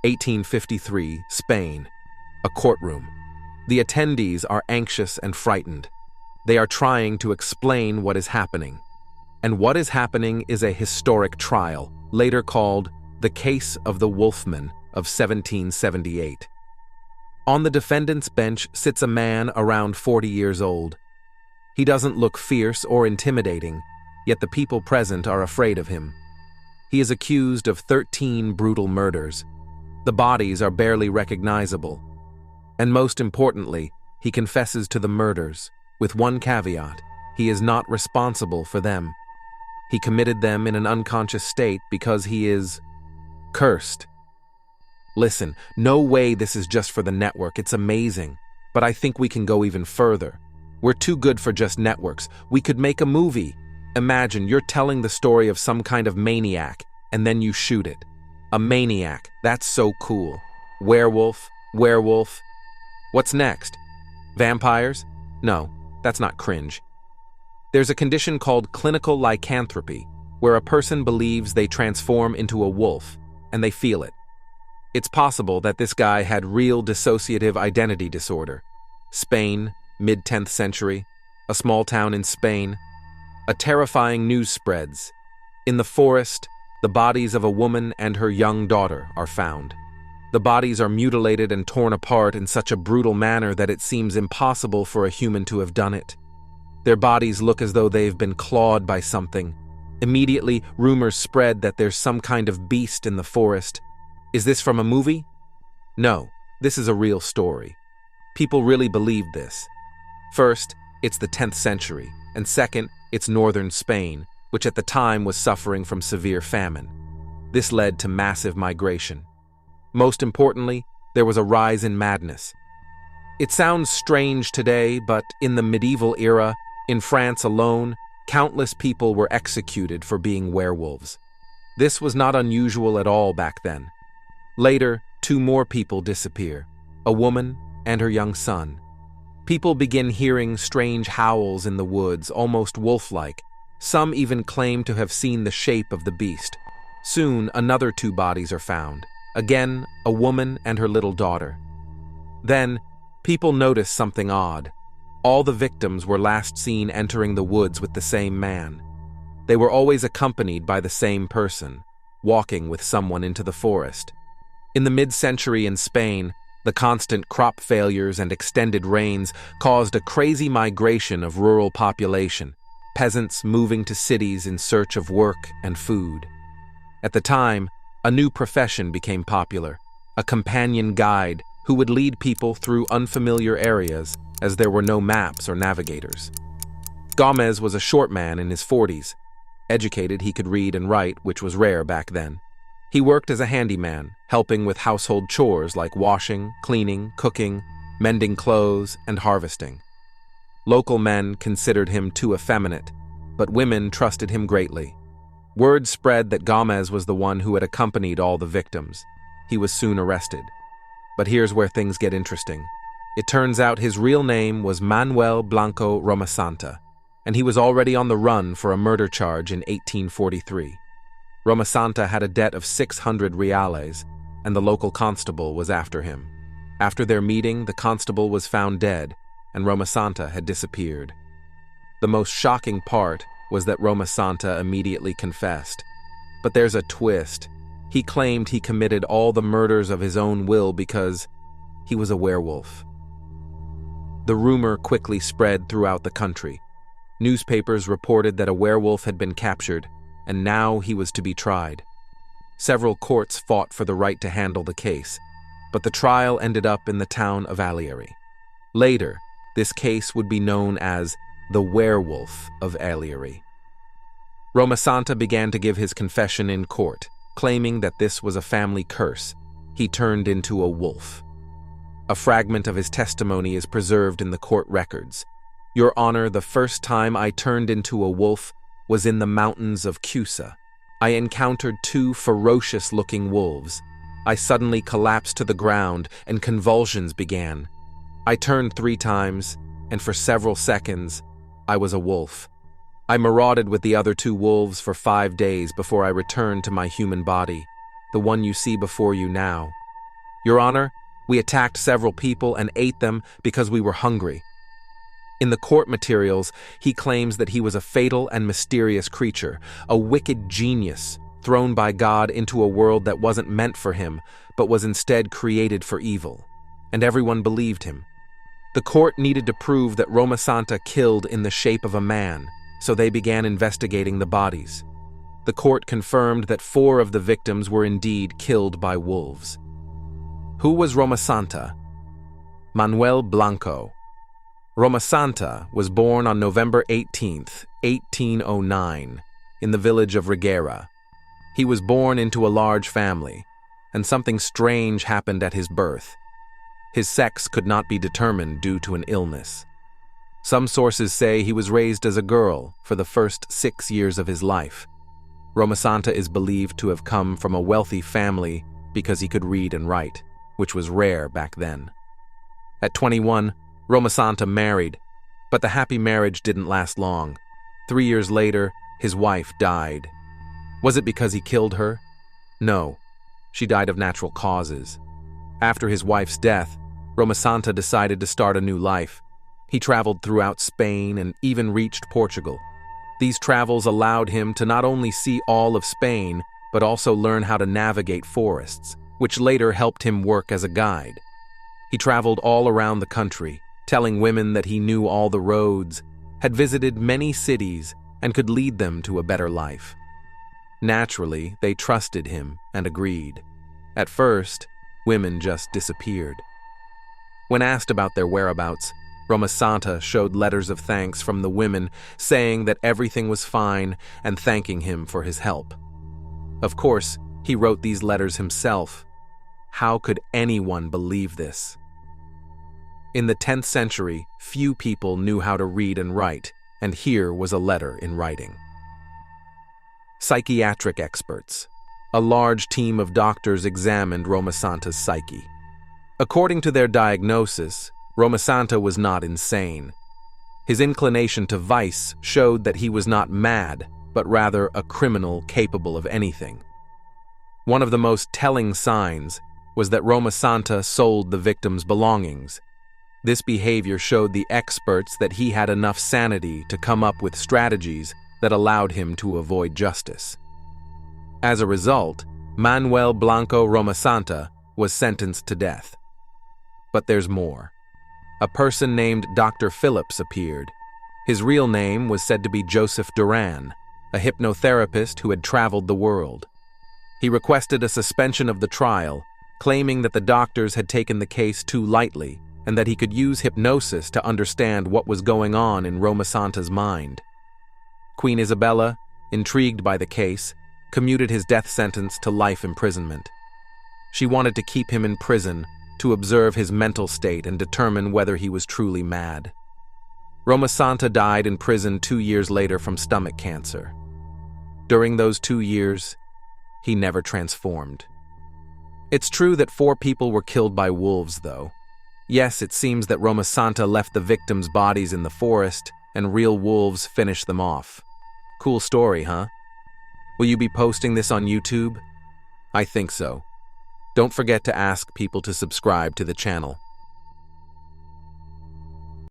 1853, Spain. A courtroom. The attendees are anxious and frightened. They are trying to explain what is happening. And what is happening is a historic trial, later called the Case of the Wolfman of 1778. On the defendant's bench sits a man around 40 years old. He doesn't look fierce or intimidating, yet the people present are afraid of him. He is accused of 13 brutal murders. The bodies are barely recognizable. And most importantly, he confesses to the murders, with one caveat: he is not responsible for them. He committed them in an unconscious state because he is cursed. Listen, no way this is just for the network, it's amazing, but I think we can go even further. We're too good for just networks. We could make a movie. Imagine you're telling the story of some kind of maniac, and then you shoot it. A maniac, that's so cool. Werewolf. What's next? Vampires? No, that's not cringe. There's a condition called clinical lycanthropy, where a person believes they transform into a wolf, and they feel it. It's possible that this guy had real dissociative identity disorder. Spain, mid-10th century, a small town in Spain. A terrifying news spreads. In the forest, the bodies of a woman and her young daughter are found. The bodies are mutilated and torn apart in such a brutal manner that it seems impossible for a human to have done it. Their bodies look as though they've been clawed by something. Immediately, rumors spread that there's some kind of beast in the forest. Is this from a movie? No, this is a real story. People really believed this. First, it's the 10th century, and second, it's northern Spain, which at the time was suffering from severe famine. This led to massive migration. Most importantly, there was a rise in madness. It sounds strange today, but in the medieval era, in France alone, countless people were executed for being werewolves. This was not unusual at all back then. Later, 2 more people disappear, a woman and her young son. People begin hearing strange howls in the woods, almost wolf-like. Some even claim to have seen the shape of the beast. Soon, another 2 bodies are found. Again, a woman and her little daughter. Then, people notice something odd. All the victims were last seen entering the woods with the same man. They were always accompanied by the same person, walking with someone into the forest. In the mid-century in Spain, the constant crop failures and extended rains caused a crazy migration of rural population, peasants moving to cities in search of work and food. At the time, a new profession became popular, a companion guide who would lead people through unfamiliar areas as there were no maps or navigators. Gomez was a short man in his 40s. Educated, he could read and write, which was rare back then. He worked as a handyman, helping with household chores like washing, cleaning, cooking, mending clothes, and harvesting. Local men considered him too effeminate, but women trusted him greatly. Word spread that Gomez was the one who had accompanied all the victims. He was soon arrested. But here's where things get interesting. It turns out his real name was Manuel Blanco Romasanta, and he was already on the run for a murder charge in 1843. Romasanta had a debt of 600 reales, and the local constable was after him. After their meeting, the constable was found dead, and Romasanta had disappeared. The most shocking part was that Romasanta immediately confessed. But there's a twist. He claimed he committed all the murders of his own will because he was a werewolf. The rumor quickly spread throughout the country. Newspapers reported that a werewolf had been captured, and now he was to be tried. Several courts fought for the right to handle the case, but the trial ended up in the town of Alieri. Later, this case would be known as the Werewolf of Alieri. Romasanta began to give his confession in court, claiming that this was a family curse. He turned into a wolf. A fragment of his testimony is preserved in the court records. "Your Honor, the first time I turned into a wolf was in the mountains of Cusa. I encountered 2 ferocious-looking wolves. I suddenly collapsed to the ground and convulsions began. I turned 3 times, and for several seconds, I was a wolf. I marauded with the other 2 wolves for 5 days before I returned to my human body, the one you see before you now. Your Honor, we attacked several people and ate them because we were hungry. In the court materials, he claims that he was a fatal and mysterious creature, a wicked genius, thrown by God into a world that wasn't meant for him, but was instead created for evil. And everyone believed him. The court needed to prove that Roma Santa killed in the shape of a man, so they began investigating the bodies. The court confirmed that 4 of the victims were indeed killed by wolves. Who was Roma Santa? Manuel Blanco. Roma Santa was born on November 18, 1809, in the village of Reguera. He was born into a large family, and something strange happened at his birth. His sex could not be determined due to an illness. Some sources say he was raised as a girl for the first 6 years of his life. Roma Santa is believed to have come from a wealthy family because he could read and write, which was rare back then. At 21, Roma Santa married, but the happy marriage didn't last long. 3 years later, his wife died. Was it because he killed her? No, she died of natural causes. After his wife's death, Roma Santa decided to start a new life. He traveled throughout Spain and even reached Portugal. These travels allowed him to not only see all of Spain, but also learn how to navigate forests, which later helped him work as a guide. He traveled all around the country, telling women that he knew all the roads, had visited many cities, and could lead them to a better life. Naturally, they trusted him and agreed. At first, women just disappeared. When asked about their whereabouts, Roma Santa showed letters of thanks from the women saying that everything was fine and thanking him for his help. Of course, he wrote these letters himself. How could anyone believe this? In the 10th century, few people knew how to read and write, and here was a letter in writing. Psychiatric experts. A large team of doctors examined Roma Santa's psyche. According to their diagnosis, Roma Santa was not insane. His inclination to vice showed that he was not mad, but rather a criminal capable of anything. One of the most telling signs was that Roma Santa sold the victims' belongings. This behavior showed the experts that he had enough sanity to come up with strategies that allowed him to avoid justice. As a result, Manuel Blanco Roma Santa was sentenced to death. But there's more. A person named Dr. Phillips appeared. His real name was said to be Joseph Duran, a hypnotherapist who had traveled the world. He requested a suspension of the trial, claiming that the doctors had taken the case too lightly and that he could use hypnosis to understand what was going on in Roma Santa's mind. Queen Isabella, intrigued by the case, commuted his death sentence to life imprisonment. She wanted to keep him in prison to observe his mental state and determine whether he was truly mad. Roma Santa died in prison 2 years later from stomach cancer. During those 2 years, he never transformed. It's true that 4 people were killed by wolves, though. Yes, it seems that Roma Santa left the victims' bodies in the forest and real wolves finished them off. Cool story, huh? Will you be posting this on YouTube? I think so. Don't forget to ask people to subscribe to the channel.